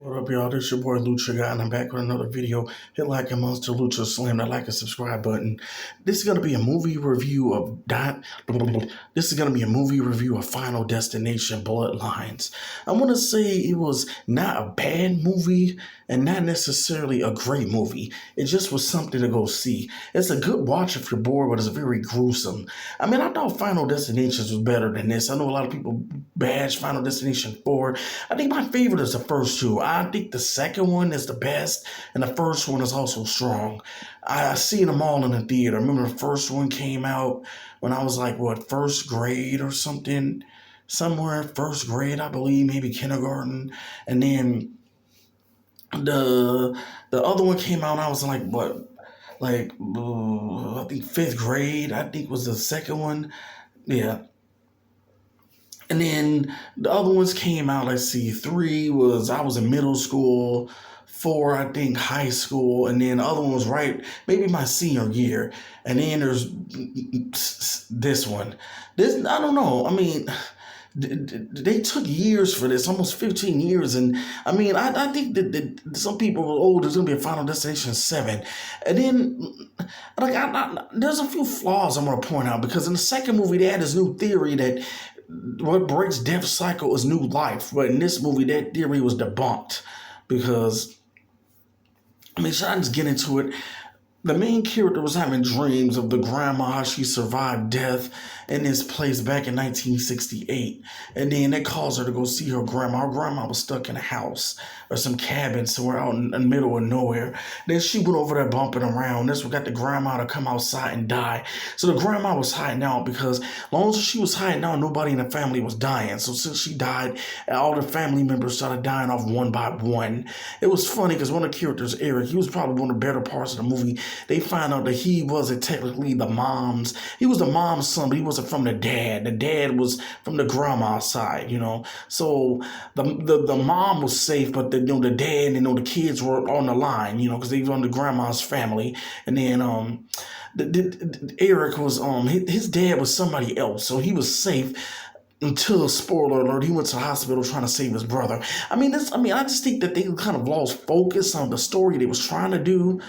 What up, y'all? This your boy Lucha Guy, and I'm back with another video. Hit like and monster Lucha, slam that like and subscribe button. This is gonna be a movie review of This is gonna be a movie review of Final Destination: Bloodlines. I want to say it was not a bad movie and not necessarily a great movie. It just was something to go see. It's a good watch if you're bored, but it's very gruesome. I mean, I thought Final Destinations was better than this. I know a lot of people bash Final Destination 4. I think my favorite is the first two. I think the second one is the best, and the first one is also strong. I seen them all in the theater. I remember the first one came out when I was like, first grade or something? Somewhere first grade, I believe, maybe kindergarten. And then the other one came out, and I was like, I think fifth grade, I think was the second one. Yeah. And then the other ones came out, let's see, three was, I was in middle school, four, I think, high school, and then the other one was maybe my senior year. And then there's this one. I don't know, I mean, they took years for this, almost 15 years. And I mean, I think that some people were, there's going to be a Final Destination 7. And then, there's a few flaws I'm going to point out, because in the second movie, they had this new theory that what breaks death cycle is new life. But in this movie, that theory was debunked because, I mean, should I just get into it? The main character was having dreams of the grandma, how she survived death in this place back in 1968. And then they caused her to go see her grandma. Her grandma was stuck in a house or some cabin somewhere out in the middle of nowhere. Then she went over there bumping around. This got the grandma to come outside and die. So the grandma was hiding out because as long as she was hiding out, nobody in the family was dying. So since she died, all the family members started dying off one by one. It was funny because one of the characters, Eric, he was probably one of the better parts of the movie. They find out that he wasn't technically he was the mom's son, but he wasn't from the dad. The dad was from the grandma's side, So the mom was safe, but the dad and the kids were on the line, because they were on the grandma's family. And then Eric was his dad was somebody else, so he was safe until, spoiler alert, he went to the hospital trying to save his brother. I just think that they kind of lost focus on the story they was trying to do.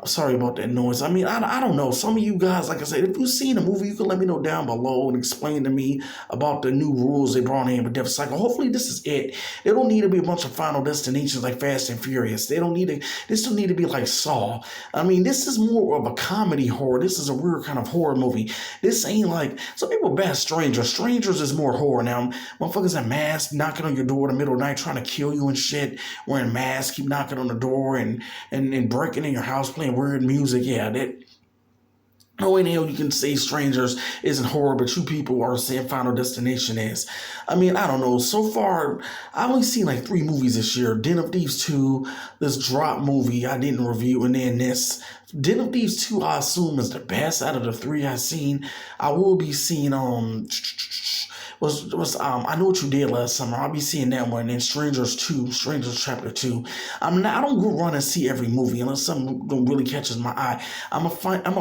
Sorry about that noise. I mean, I don't know. Some of you guys, like I said, if you've seen the movie, you can let me know down below and explain to me about the new rules they brought in with Death Cycle. Hopefully this is it. They don't need to be a bunch of Final Destinations like Fast and Furious. This don't need to be like Saw. I mean, this is more of a comedy horror. This is a weird kind of horror movie. This ain't like, some people bash Strangers. Strangers is more horror now. Motherfuckers in masks knocking on your door in the middle of the night trying to kill you and shit, wearing masks, keep knocking on the door and breaking in your house, playing weird music. Yeah, that no way in hell you can say Strangers isn't horror, but you people are saying Final Destination is. I mean, I don't know. So far, I've only seen like 3 movies this year. Den of Thieves 2, this Drop movie I didn't review, and then this. Den of Thieves 2, I assume, is the best out of the 3 I've seen. I will be seeing, I Know What You Did Last Summer. I'll be seeing that one. And Strangers Chapter 2. I don't go run and see every movie unless something really catches my eye. I'm a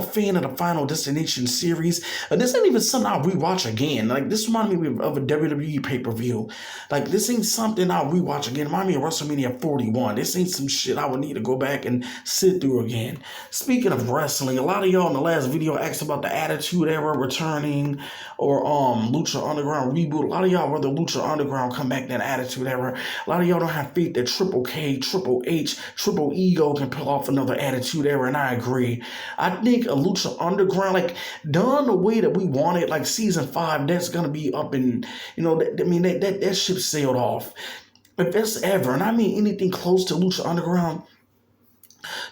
fan of the Final Destination series. This ain't even something I'll rewatch again. Like, this reminded me of a WWE pay-per-view. Like, this ain't something I'll rewatch again. It reminded me of WrestleMania 41. This ain't some shit I would need to go back and sit through again. Speaking of wrestling, a lot of y'all in the last video asked about the Attitude Era returning or Lucha Underground reboot. A lot of y'all rather Lucha Underground come back than Attitude Era. A lot of y'all don't have faith that Triple K, Triple H, Triple Ego can pull off another Attitude Era, and I agree. I think a Lucha Underground, like, done the way that we want it, like season 5, that's gonna be up in, that ship sailed off. If that's ever, and I mean anything close to Lucha Underground,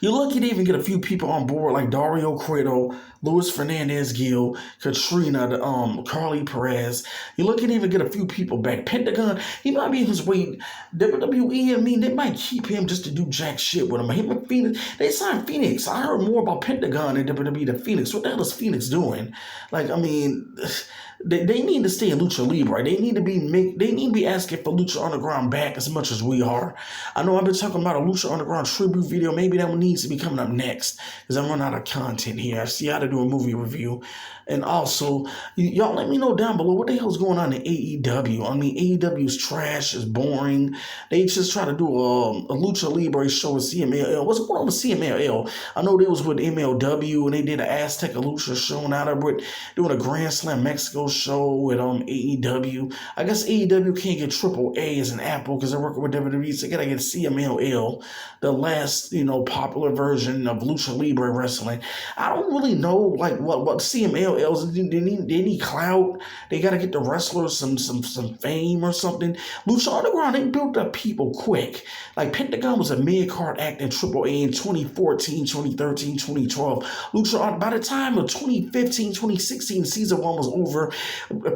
you're lucky to even get a few people on board like Dario Cueto, Luis Fernandez Gil, Katrina, Carly Perez. You're lucky to even get a few people back. Pentagon, he might be in his way. WWE, they might keep him just to do jack shit with him. Him and Phoenix, they signed Phoenix. I heard more about Pentagon and WWE than Phoenix. What the hell is Phoenix doing? Like, They need to stay in Lucha Libre. They need to be asking for Lucha Underground back as much as we are. I know I've been talking about a Lucha Underground tribute video. Maybe that one needs to be coming up next because I'm running out of content here. I see how to do a movie review. And also, y'all let me know down below what the hell's going on in AEW. I mean, AEW's trash, is boring. They just try to do a Lucha Libre show with CMLL. What's going on with CMLL? I know they was with MLW and they did an Azteca Lucha show, and now they're doing a Grand Slam Mexico show with AEW. I guess AEW can't get triple A as an apple because they're working with WWE, so they gotta get CMLL, the last, popular version of Lucha Libre wrestling. I don't really know like what CMLL is. They need clout. They gotta get the wrestlers some fame or something. Lucha Underground, they built up people quick. Like Pentagon was a mid-card act in AAA in 2014, 2013, 2012. Lucha, by the time of 2015, 2016, season 1 was over,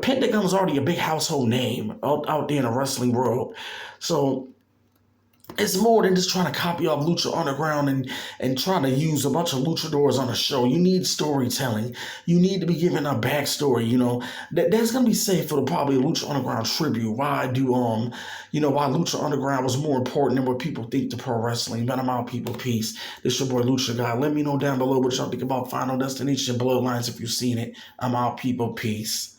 Pentagon was already a big household name out there in the wrestling world. So it's more than just trying to copy off Lucha Underground and trying to use a bunch of luchadors on a show. You need storytelling. You need to be giving a backstory. That's gonna be safe for probably a Lucha Underground tribute. Why Lucha Underground was more important than what people think to pro wrestling. But I'm out, people. Peace. This your boy Lucha Guy. Let me know down below what y'all think about Final Destination Bloodlines if you've seen it. I'm out, people. Peace.